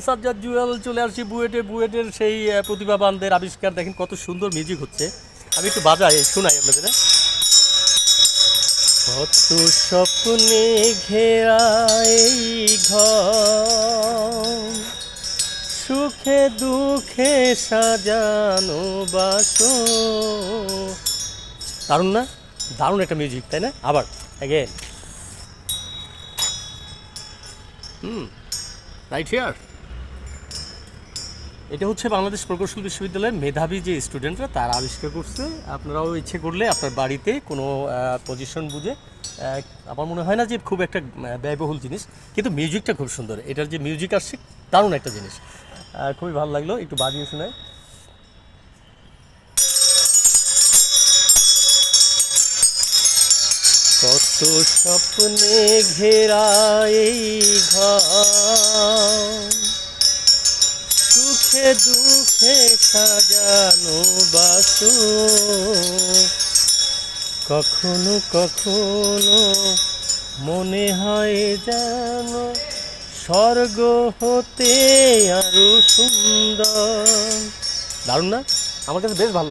সাজ্জাদ জুয়েল চলে আসছি বুয়েটের সেই প্রতিভাবানদের আবিষ্কার। দেখেন কত সুন্দর মিউজিক হচ্ছে। আমি একটু বাজাই শোনাই আপনাদের। কত স্বপ্নে ঘেরা এই ঘর, সুখে দুঃখে সাজানো বাসর। দারুণ না? দারুণ একটা মিউজিক, তাই না? আবার অ্যাগেন। Right here. এটা হচ্ছে বাংলাদেশ প্রকৌশল বিশ্ববিদ্যালয়ের মেধাবী যে স্টুডেন্টরা তারা আবিষ্কার করছে। আপনারাও ইচ্ছে করলে আপনার বাড়িতে কোনো পজিশন বুঝে, আমার মনে হয় না যে খুব একটা ব্যয়বহুল জিনিস, কিন্তু মিউজিকটা খুব সুন্দর। এটার যে মিউজিক আসছে দারুণ একটা জিনিস, খুবই ভালো লাগলো। একটু বাজিয়ে শোনায়। কত স্বপ্নে ঘেরা এই ঘর, সুখে দুঃখে সাজানো বাসর। কখনো কখনো মনে হয় যেন স্বর্গ হতে আরো সুন্দর। দারুণ না? আমার কাছে বেশ ভালো।